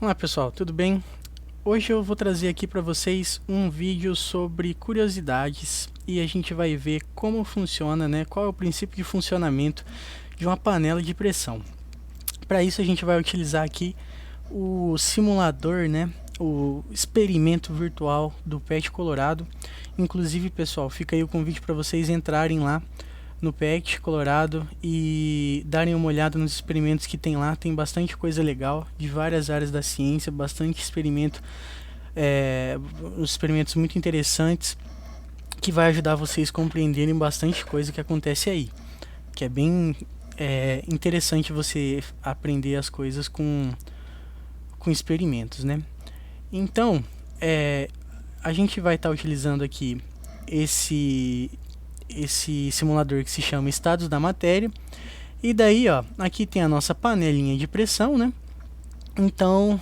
Olá pessoal, tudo bem? Hoje eu vou trazer aqui para vocês um vídeo sobre curiosidades e a gente vai ver como funciona, né? Qual é o princípio de funcionamento de uma panela de pressão. Para isso a gente vai utilizar aqui o simulador, né? O experimento virtual do PET Colorado. Inclusive, pessoal, fica aí o convite para vocês entrarem lá no PET Colorado e darem uma olhada nos experimentos que tem lá. Tem bastante coisa legal de várias áreas da ciência, bastante experimento, experimentos muito interessantes que vai ajudar vocês a compreenderem bastante coisa que acontece aí, que é bem interessante você aprender as coisas com experimentos, né? Então, a gente vai estar utilizando aqui esse simulador que se chama Estados da Matéria. E daí, ó, aqui tem a nossa panelinha de pressão, né? Então,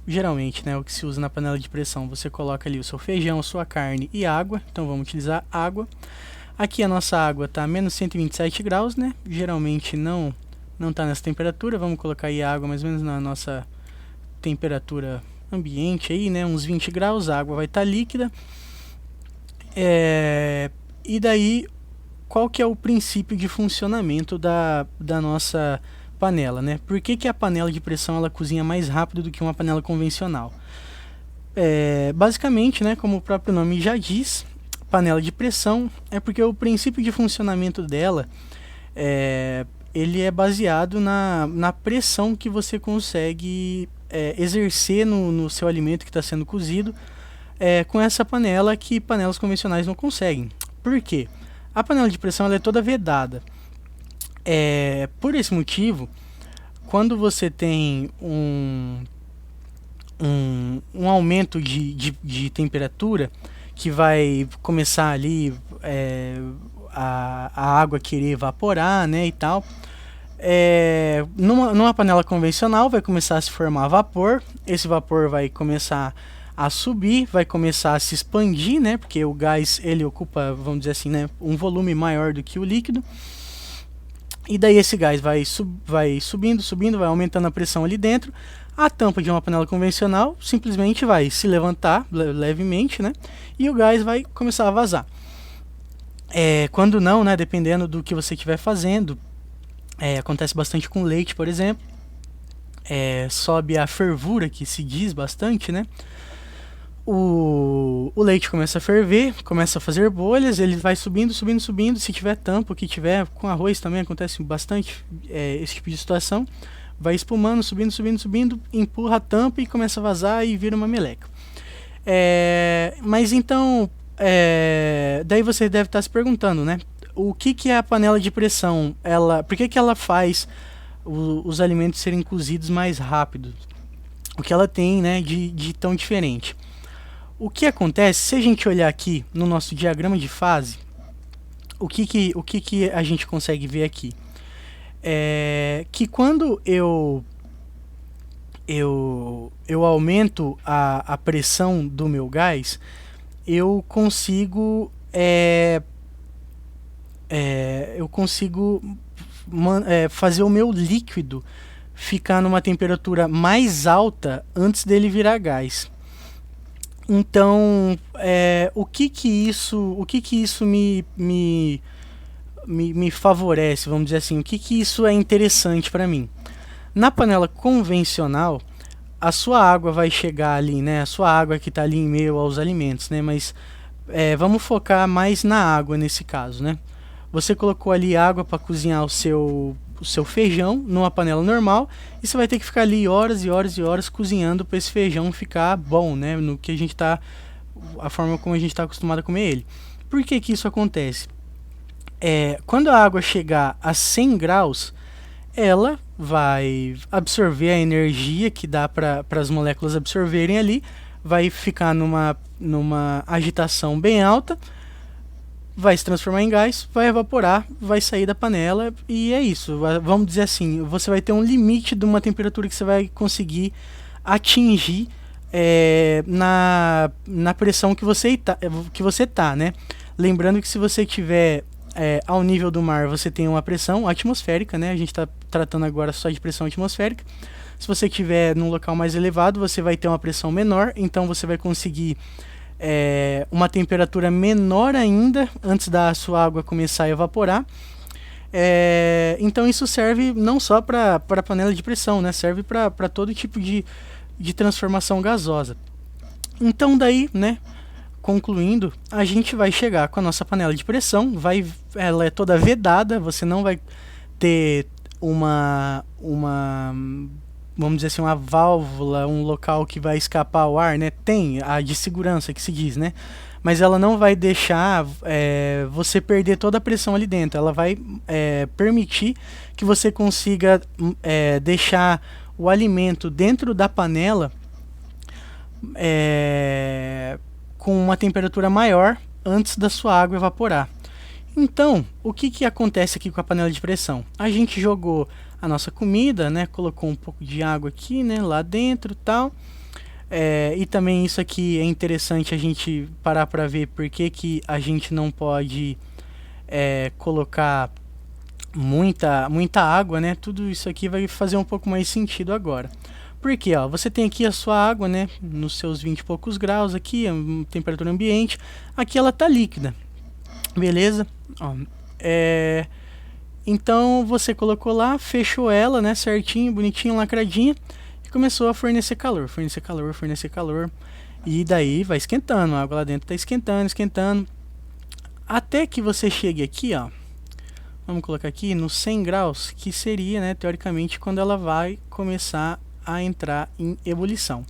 geralmente, né, o que se usa na panela de pressão, você coloca ali o seu feijão, sua carne e água. Então vamos utilizar água. Aqui a nossa água está a menos 127 graus, né? Geralmente não está nessa temperatura. Vamos colocar aí a água mais ou menos na nossa temperatura ambiente aí, né? Uns 20 graus, a água vai estar líquida. E daí, qual que é o princípio de funcionamento da nossa panela, né? Por que a panela de pressão ela cozinha mais rápido do que uma panela convencional? Basicamente, né, como o próprio nome já diz, panela de pressão é porque o princípio de funcionamento dela ele é baseado na pressão que você consegue exercer no seu alimento que está sendo cozido com essa panela que panelas convencionais não conseguem. Por quê? A panela de pressão ela é toda vedada. Por esse motivo, quando você tem um aumento de temperatura que vai começar ali a água querer evaporar, né, e tal, numa panela convencional vai começar a se formar vapor. Esse vapor vai começar a subir, vai começar a se expandir, né? Porque o gás ele ocupa, vamos dizer assim, né, um volume maior do que o líquido. E daí esse gás vai subindo, vai aumentando a pressão ali dentro. A tampa de uma panela convencional simplesmente vai se levantar levemente, né? E o gás vai começar a vazar. Quando não, né? Dependendo do que você estiver fazendo, acontece bastante com leite, por exemplo. Sobe a fervura, que se diz bastante, né? O leite começa a ferver, começa a fazer bolhas, ele vai subindo. Se tiver tampa, o que tiver, com arroz também acontece bastante esse tipo de situação. Vai espumando, subindo, empurra a tampa e começa a vazar e vira uma meleca. Mas então, daí você deve estar se perguntando, né? O que é a panela de pressão? Por que ela faz os alimentos serem cozidos mais rápido? O que ela tem, né, de tão diferente? O que acontece, se a gente olhar aqui no nosso diagrama de fase, o que a gente consegue ver aqui? Que quando eu aumento a pressão do meu gás, eu consigo fazer o meu líquido ficar numa temperatura mais alta antes dele virar gás. Então, o que isso me favorece, vamos dizer assim, o que isso é interessante para mim? Na panela convencional, a sua água vai chegar ali, né? A sua água que está ali em meio aos alimentos, né? Mas vamos focar mais na água nesse caso, né? Você colocou ali água para cozinhar o seu feijão numa panela normal e você vai ter que ficar ali horas e horas cozinhando para esse feijão ficar bom, né? No que a forma como a gente está acostumado a comer ele. Por que isso acontece? Quando a água chegar a 100 graus, ela vai absorver a energia que dá para as moléculas absorverem ali, vai ficar numa agitação bem alta, vai se transformar em gás, vai evaporar, vai sair da panela e é isso. Vamos dizer assim, você vai ter um limite de uma temperatura que você vai conseguir atingir na pressão que você tá, né? Lembrando que se você tiver ao nível do mar, você tem uma pressão atmosférica, né? A gente está tratando agora só de pressão atmosférica. Se você estiver num local mais elevado, você vai ter uma pressão menor, então você vai conseguir uma temperatura menor ainda antes da sua água começar a evaporar. Então isso serve não só para a panela de pressão, né? Serve para todo tipo de transformação gasosa. Então daí, né, concluindo, a gente vai chegar com a nossa panela de pressão, ela é toda vedada, você não vai ter uma vamos dizer assim, uma válvula, um local que vai escapar o ar, né? Tem a de segurança que se diz, né? Mas ela não vai deixar você perder toda a pressão ali dentro. Ela vai permitir que você consiga deixar o alimento dentro da panela com uma temperatura maior antes da sua água evaporar. Então, o que acontece aqui com a panela de pressão? A gente jogou a nossa comida, né? Colocou um pouco de água aqui, né? Lá dentro, tal. E também isso aqui é interessante a gente parar para ver por que a gente não pode colocar muita água, né? Tudo isso aqui vai fazer um pouco mais sentido agora. Porque, ó, você tem aqui a sua água, né? Nos seus 20 e poucos graus aqui, temperatura ambiente. Aqui ela tá líquida, beleza? Ó, então você colocou lá, fechou ela, né? Certinho, bonitinho, lacradinha. E começou a fornecer calor, fornecer calor, fornecer calor. E daí vai esquentando, a água lá dentro tá esquentando, esquentando. Até que você chegue aqui, ó. Vamos colocar aqui nos 100 graus, que seria, né, teoricamente, quando ela vai começar a entrar em ebulição.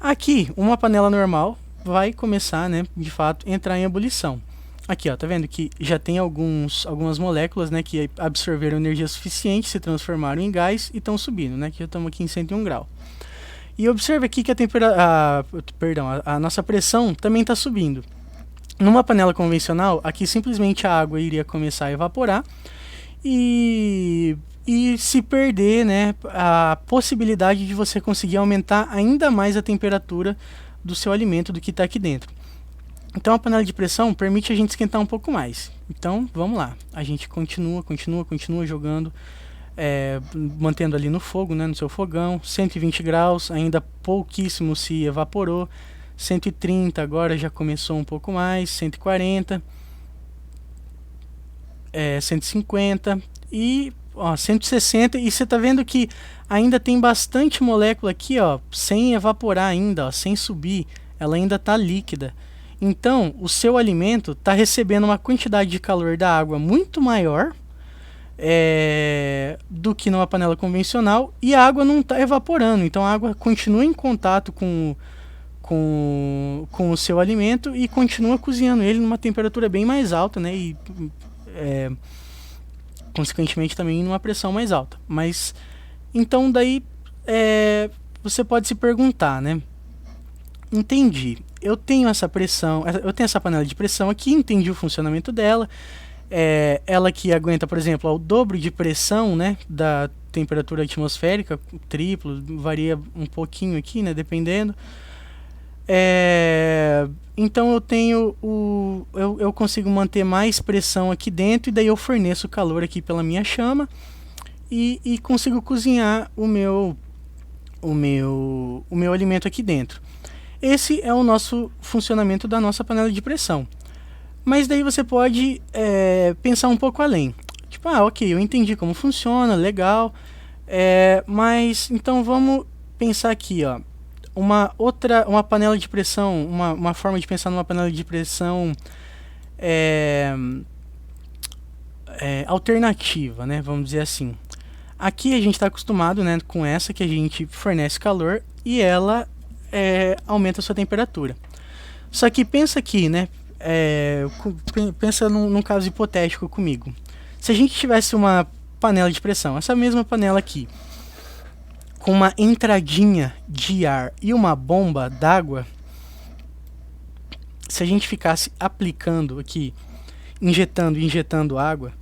Aqui, uma panela normal vai começar, né, de fato, entrar em ebulição. Aqui, ó, tá vendo que já tem algumas moléculas, né, que absorveram energia suficiente, se transformaram em gás e estão subindo, né, que já estamos aqui em 101 graus. E observe aqui que a nossa pressão também está subindo. Numa panela convencional, aqui simplesmente a água iria começar a evaporar e se perder, né, a possibilidade de você conseguir aumentar ainda mais a temperatura do seu alimento, do que está aqui dentro. Então a panela de pressão permite a gente esquentar um pouco mais. Então vamos lá, a gente continua jogando, mantendo ali no fogo, né, no seu fogão, 120 graus, ainda pouquíssimo se evaporou, 130 agora já começou um pouco mais, 140, 150 e 160, e você está vendo que ainda tem bastante molécula aqui, ó, sem evaporar ainda, ó, sem subir, ela ainda está líquida. Então o seu alimento está recebendo uma quantidade de calor da água muito maior do que numa panela convencional, e a água não está evaporando, então a água continua em contato com o seu alimento e continua cozinhando ele numa temperatura bem mais alta, né? E consequentemente também numa pressão mais alta. Mas então daí você pode se perguntar, né? Entendi, eu tenho essa pressão, eu tenho essa panela de pressão aqui, entendi o funcionamento dela. Ela que aguenta, por exemplo, ao dobro de pressão, né, da temperatura atmosférica, triplo, varia um pouquinho aqui, né, dependendo. Então eu tenho eu consigo manter mais pressão aqui dentro, e daí eu forneço calor aqui pela minha chama e consigo cozinhar o meu alimento aqui dentro. Esse é o nosso funcionamento da nossa panela de pressão. Mas daí você pode pensar um pouco além. Tipo, ok, eu entendi como funciona, legal. Mas então vamos pensar aqui, ó. Uma panela de pressão, uma forma de pensar numa panela de pressão alternativa, né? Vamos dizer assim. Aqui a gente está acostumado, né, com essa que a gente fornece calor e ela aumenta a sua temperatura. Só que pensa aqui, né? Pensa num caso hipotético comigo. Se a gente tivesse uma panela de pressão, essa mesma panela aqui, com uma entradinha de ar e uma bomba d'água, se a gente ficasse aplicando aqui, injetando água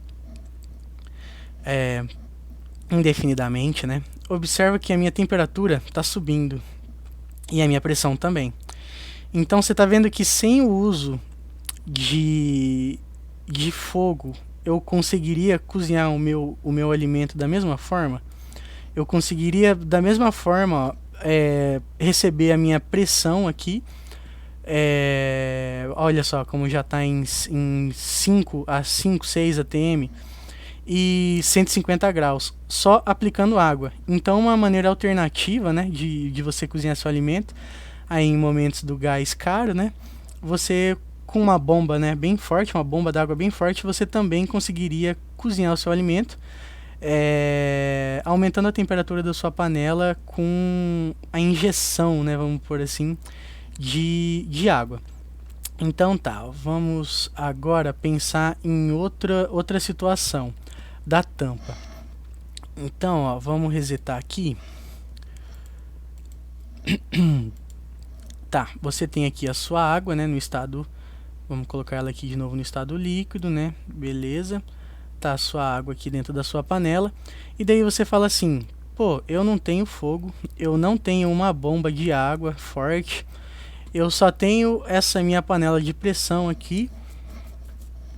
indefinidamente, né? Observa que a minha temperatura está subindo e a minha pressão também. Então você está vendo que sem o uso de fogo eu conseguiria cozinhar o meu alimento da mesma forma. eu conseguiria da mesma forma, ó, receber a minha pressão aqui. Olha só como já está em 5, 6 atm e 150 graus, só aplicando água. Então uma maneira alternativa, né, de você cozinhar seu alimento aí em momentos do gás caro, né, você com uma bomba, né, bem forte, uma bomba d'água bem forte, você também conseguiria cozinhar o seu alimento, aumentando a temperatura da sua panela com a injeção, né, vamos por assim, de água. Então tá, vamos agora pensar em outra situação da tampa. Então, ó, vamos resetar aqui. Tá, você tem aqui a sua água, né, no estado, vamos colocar ela aqui de novo no estado líquido, né, beleza. Tá a sua água aqui dentro da sua panela, e daí você fala assim, pô, eu não tenho fogo, eu não tenho uma bomba de água forte, eu só tenho essa minha panela de pressão aqui,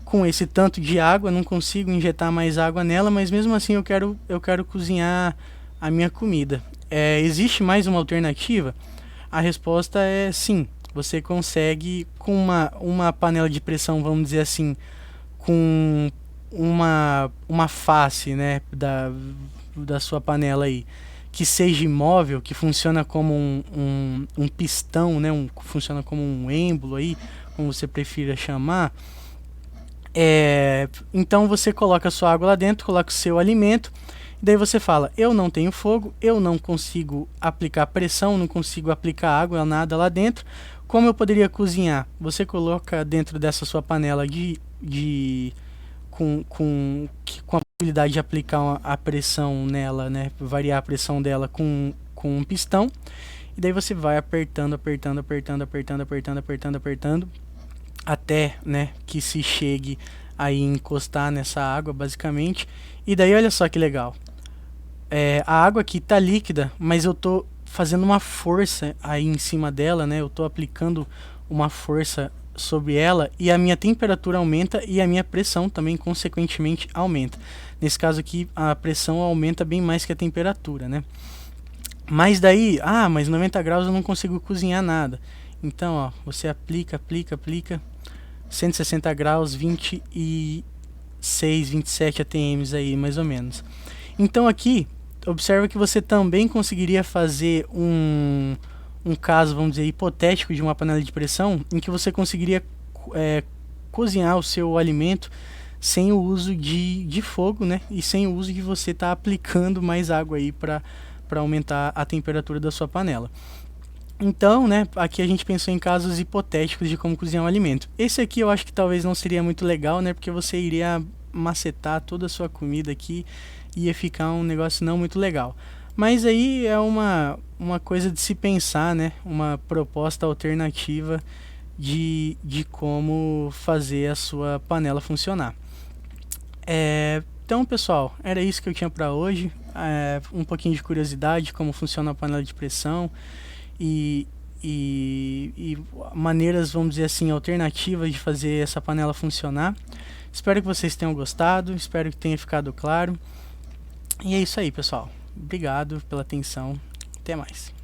com esse tanto de água, não consigo injetar mais água nela, mas mesmo assim eu quero cozinhar a minha comida. Existe mais uma alternativa? A resposta é sim. Você consegue com uma panela de pressão, vamos dizer assim, com uma face, né, da sua panela aí, que seja imóvel, que funciona como um pistão, né, funciona como um êmbolo aí, como você prefira chamar. Então você coloca a sua água lá dentro, coloca o seu alimento, daí você fala, eu não tenho fogo, eu não consigo aplicar pressão, não consigo aplicar água, nada lá dentro, como eu poderia cozinhar? Você coloca dentro dessa sua panela com a possibilidade de aplicar a pressão nela, né, variar a pressão dela com um pistão, e daí você vai apertando, apertando, apertando, apertando, apertando, apertando, apertando, até, né, que se chegue aí encostar nessa água, basicamente. E daí olha só que legal, a água aqui tá líquida, mas eu tô fazendo uma força aí em cima dela, né, eu tô aplicando uma força sobre ela, e a minha temperatura aumenta e a minha pressão também consequentemente aumenta. Nesse caso aqui a pressão aumenta bem mais que a temperatura, né. Mas daí, mas 90 graus eu não consigo cozinhar nada. Então, ó, você aplica, 160 graus, 26, 27 atms aí, mais ou menos. Então aqui, observa que você também conseguiria fazer um caso, vamos dizer, hipotético de uma panela de pressão, em que você conseguiria cozinhar o seu alimento sem o uso de fogo, né? E sem o uso de você estar aplicando mais água aí para aumentar a temperatura da sua panela. Então, né, aqui a gente pensou em casos hipotéticos de como cozinhar um alimento. Esse aqui eu acho que talvez não seria muito legal, né, porque você iria macetar toda a sua comida aqui e ia ficar um negócio não muito legal. Mas aí é uma coisa de se pensar, né, uma proposta alternativa de como fazer a sua panela funcionar. Então, pessoal, era isso que eu tinha para hoje. Um pouquinho de curiosidade, como funciona a panela de pressão. E maneiras, vamos dizer assim, alternativas de fazer essa panela funcionar. Espero que vocês tenham gostado, espero que tenha ficado claro. E é isso aí, pessoal. Obrigado pela atenção. Até mais.